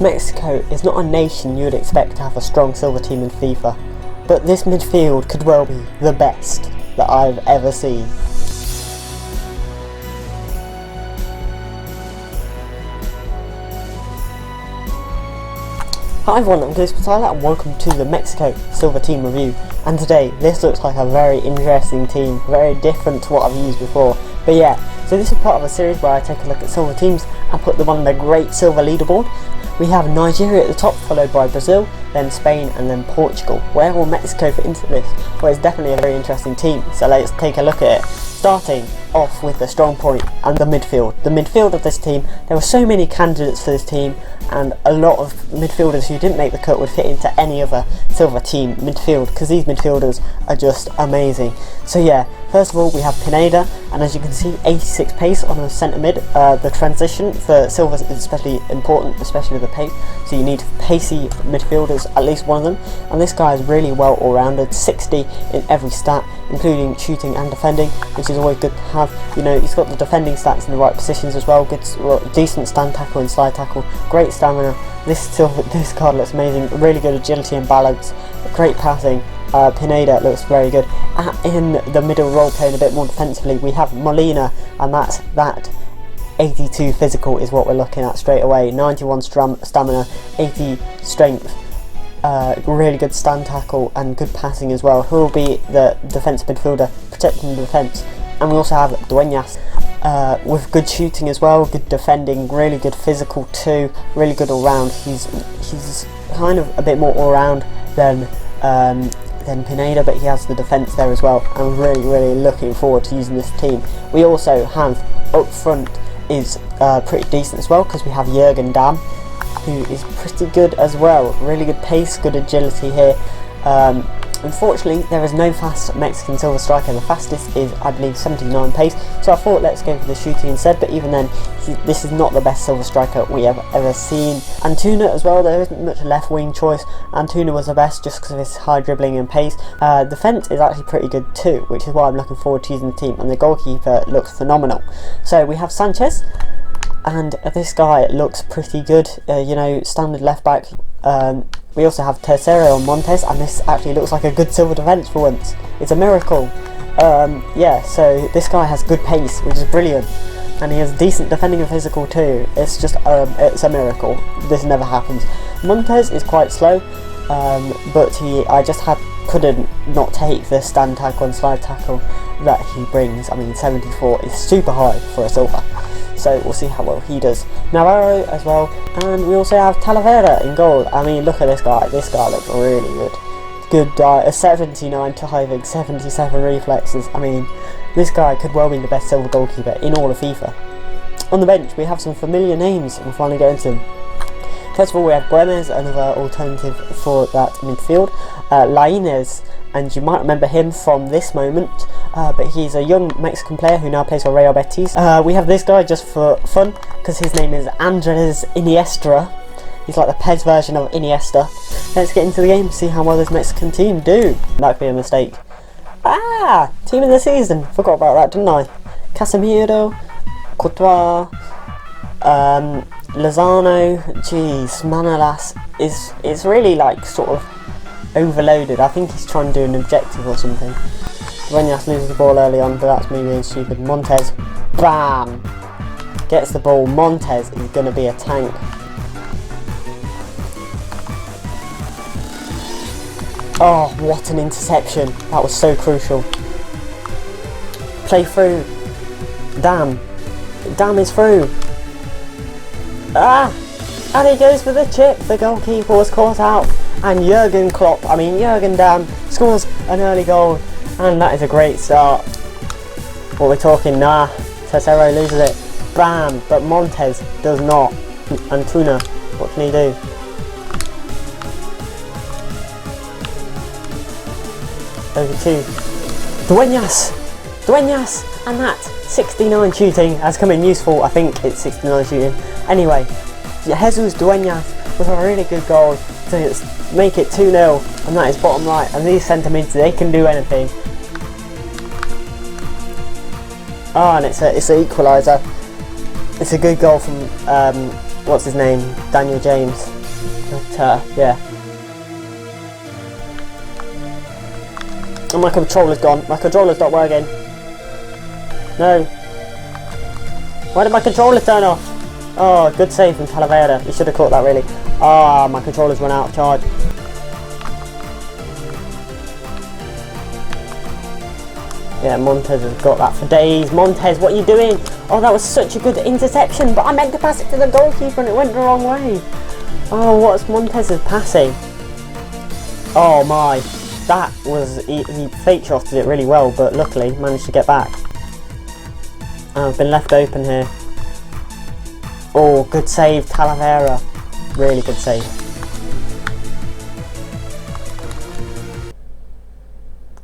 Mexico is not a nation you would expect to have a strong silver team in FIFA, but this midfield could well be the best that I've ever seen. Hi everyone, I'm Goose Tyler and welcome to the Mexico Silver Team Review. And today, this looks like a very interesting team, very different to what I've used before. But yeah, so this is part of a series where I take a look at silver teams and put them on the great silver leaderboard. We have Nigeria at the top, followed by Brazil, then Spain and then Portugal. Where will Mexico fit into this? Well, it's definitely a very interesting team, so let's take a look at it. Starting off with the strong point and the midfield. The midfield of this team, there were so many candidates for this team, and a lot of midfielders who didn't make the cut would fit into any other silver team midfield, because these midfielders are just amazing. So yeah, first of all we have Pineda, and as you can see, 86 pace on a centre mid. The transition for silver is especially important, especially with the pace, so you need pacey midfielders, at least one of them, and this guy is really well all-rounded, 60 in every stat, including shooting and defending, which is always good to have. You know, he's got the defending stats in the right positions as well, decent stand tackle and slide tackle, great stamina. This card looks amazing, really good agility and balance, great passing. Pineda looks very good. In the middle role, playing a bit more defensively, we have Molina, and that 82 physical is what we're looking at straight away. 91 stamina, 80 strength, really good stand tackle and good passing as well. Who will be the defensive midfielder protecting the defence? And we also have Duenas, with good shooting as well, good defending, really good physical too, really good all round. He's kind of a bit more all round than Pineda, but he has the defence there as well. I'm really looking forward to using this team. We also have up front is pretty decent as well, because we have Damm, who is pretty good as well. Really good pace, good agility here. Unfortunately, there is no fast Mexican silver striker. The fastest is, I believe, 79 pace. So I thought, let's go for the shooting instead. But even then, this is not the best silver striker we have ever seen. Antuna as well. There isn't much left wing choice. Antuna was the best just because of his high dribbling and pace. Defense is actually pretty good too, which is why I'm looking forward to using the team. And the goalkeeper looks phenomenal. So we have Sanchez, and this guy looks pretty good. You know, standard left back. We also have Tercero and Montes, and this actually looks like a good silver defence for once. It's a miracle. Yeah, so this guy has good pace, which is brilliant, and he has decent defending and physical too. It's just it's a miracle. This never happens. Montes is quite slow, but I just couldn't not take the stand tackle and slide tackle that he brings. I mean, 74 is super high for a silver. So we'll see how well he does. Navarro as well, and we also have Talavera in goal. I mean, look at this guy. This guy looks really good. Good a 79 diving, 77 reflexes. I mean, this guy could well be the best silver goalkeeper in all of FIFA. On the bench, we have some familiar names. We'll finally get into them. First of all, we have Gomez, another alternative for that midfield. Lainez, and you might remember him from this moment, but he's a young Mexican player who now plays for Real Betis. We have this guy just for fun, because his name is Andres Iniesta. He's like the PES version of Iniesta. Let's get into the game and see how well this Mexican team do. That could be a mistake. Team of the season. Forgot about that, didn't I? Casemiro, Courtois, Lozano. Jeez, Manolas is really like sort of overloaded. I think he's trying to do an objective or something. Duenas loses the ball early on, but that's me being stupid. Montes, bam! Gets the ball. Montes is going to be a tank. Oh, what an interception. That was so crucial. Play through. Damm. Damm is through. And he goes for the chip. The goalkeeper was caught out. And Jurgen Damm scores an early goal. And that is a great start. What we're talking, Tercero loses it. Bam! But Montes does not. Antuna, what can he do? Over two. Duenas! And that 69 shooting has come in useful. I think it's 69 shooting. Anyway, Jesus Duenas was a really good goal to make it 2-0, and that is bottom right. And these centre mids, they can do anything. And it's an equaliser. It's a good goal from what's his name, Daniel James. But yeah. And my controller's gone. My controller's not working. No. Why did my controller turn off? Oh, good save from Talavera. He should have caught that really. Ah, my controller's run out of charge. Yeah, Montes has got that for days. Montes, what are you doing? Oh, that was such a good interception, but I meant to pass it to the goalkeeper and it went the wrong way. Oh, what's Montes' passing? Oh my, that was, he fake shotted it really well, but luckily managed to get back. I've been left open here. Oh, good save, Talavera. Really good save.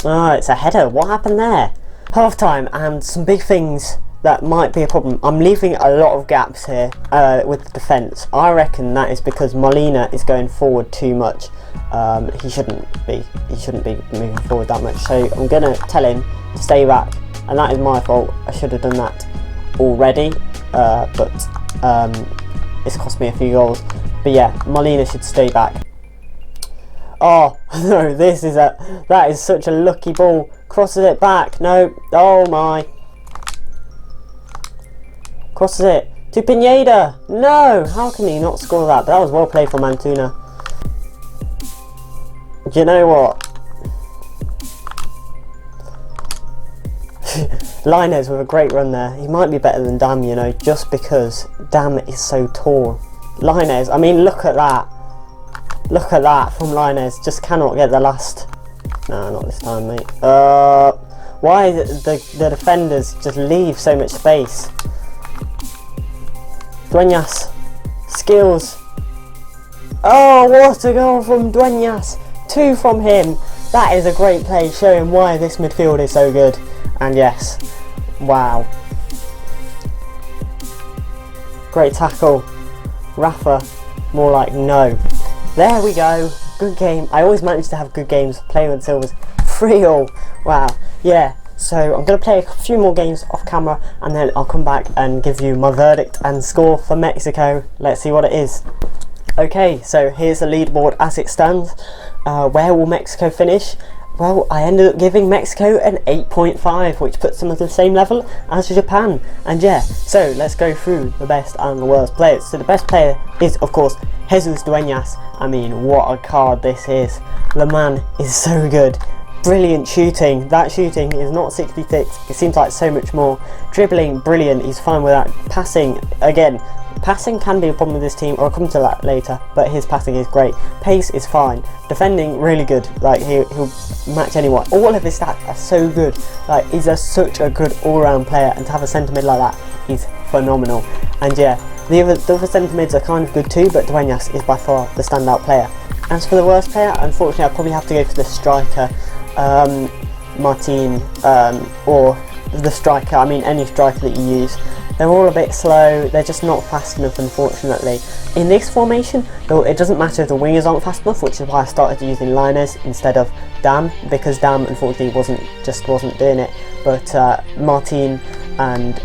Oh, it's a header. What happened there? Half time and some big things that might be a problem. I'm leaving a lot of gaps here with the defence. I reckon that is because Molina is going forward too much. He shouldn't be moving forward that much. So I'm gonna tell him to stay back, and that is my fault. I should have done that already, but it's cost me a few goals. But yeah, Molina should stay back. Oh no, that is such a lucky ball. Crosses it back. No. Oh my. Crosses it to Pineda. No. How can he not score that? But that was well played from Antuna. Do you know what? Lainez with a great run there. He might be better than Damm, you know, just because Damm is so tall. Lainez, I mean, look at that. Look at that from Lainez. Just cannot get the last. No, not this time, mate. Why the defenders just leave so much space? Duenas. Skills. Oh, what a goal from Duenas. 2 from him. That is a great play, showing why this midfield is so good. And yes, wow. Great tackle. Rafa, more like no. There we go. Good game. I always manage to have good games playing with Silvers. 3-3. Wow. Yeah. So I'm going to play a few more games off camera and then I'll come back and give you my verdict and score for Mexico. Let's see what it is. Okay, so here's the leaderboard as it stands. Where will Mexico finish? Well, I ended up giving Mexico an 8.5, which puts them at the same level as Japan. And yeah, so let's go through the best and the worst players. So the best player is, of course, Jesus Duenas. I mean, what a card this is. The man is so good. Brilliant shooting. That shooting is not 66. It seems like so much more. Dribbling, brilliant. He's fine with that. Passing, again, passing can be a problem with this team. I'll come to that later, but his passing is great. Pace is fine. Defending, really good. Like, he'll match anyone. All of his stats are so good. Like, he's such a good all-round player, and to have a centre mid like that, he's phenomenal. And yeah, the other centre mids are kind of good too, but Duenas is by far the standout player. As for the worst player, unfortunately, I'll probably have to go for the striker, Martin, or the striker. I mean, any striker that you use. They're all a bit slow. They're just not fast enough, unfortunately. In this formation, though, it doesn't matter if the wingers aren't fast enough, which is why I started using Lainez instead of Damm, because Damm unfortunately wasn't doing it. But Martin and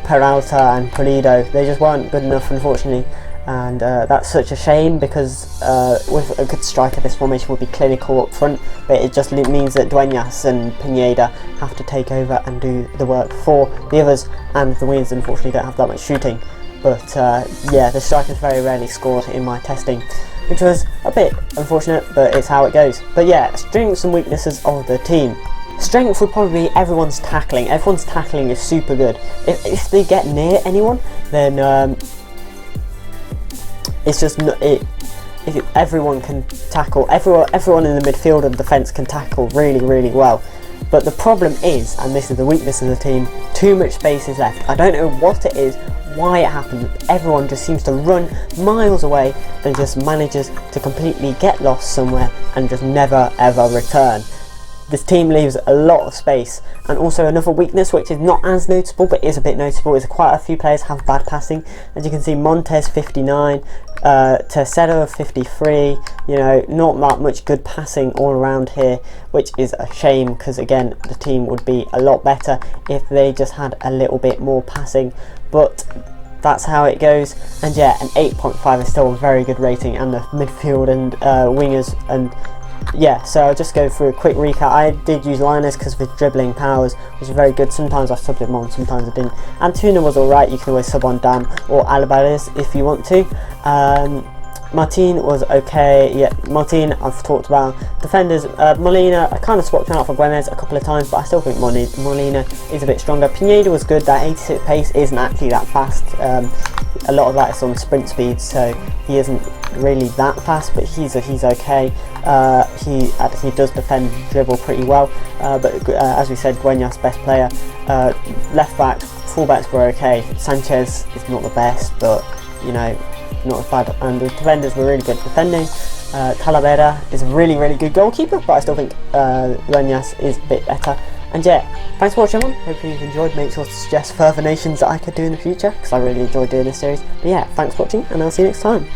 Peralta and Pulido, they just weren't good enough, unfortunately. And that's such a shame, because with a good striker this formation would be clinical up front, but it just means that Duenas and Pineda have to take over and do the work for the others, and the wingers unfortunately don't have that much shooting. But yeah, the strikers very rarely scored in my testing, which was a bit unfortunate, but it's how it goes. But yeah, strengths and weaknesses of the team. Strength would probably be everyone's tackling. Everyone's tackling is super good. If they get near anyone, then it's just not it. Everyone can tackle. Everyone in the midfield and defence can tackle really, really well. But the problem is, and this is the weakness of the team, too much space is left. I don't know what it is, why it happens. Everyone just seems to run miles away, then just manages to completely get lost somewhere and just never ever return. This team leaves a lot of space. And also another weakness, which is not as noticeable but is a bit noticeable, is quite a few players have bad passing. As you can see, Montes 59, Tercero 53, you know, not that much good passing all around here, which is a shame, because again, the team would be a lot better if they just had a little bit more passing. But that's how it goes. And yeah, an 8.5 is still a very good rating, and the midfield and wingers, and yeah, so I'll just go through a quick recap. I did use Lainez because of his dribbling powers, which is very good. Sometimes I subbed him on, sometimes I didn't. Antuna was alright, you can always sub on Damm or Alvarez if you want to. Martin was okay. Yeah, Martin I've talked about. Defenders, Molina, I kind of swapped him out for Gomez a couple of times, but I still think Molina is a bit stronger. Pineda was good. That 86 pace isn't actually that fast. A lot of that is on sprint speed, so he isn't really that fast, but he's okay. He does defend, dribble pretty well, but as we said, Gueñas best player. Left back, full backs were okay. Sanchez is not the best, but you know, not as bad, and the defenders were really good defending. Talavera is a really good goalkeeper, but I still think Lainez is a bit better. And yeah, thanks for watching everyone, hopefully you've enjoyed. Make sure to suggest further nations that I could do in the future, because I really enjoyed doing this series. But yeah, thanks for watching, and I'll see you next time.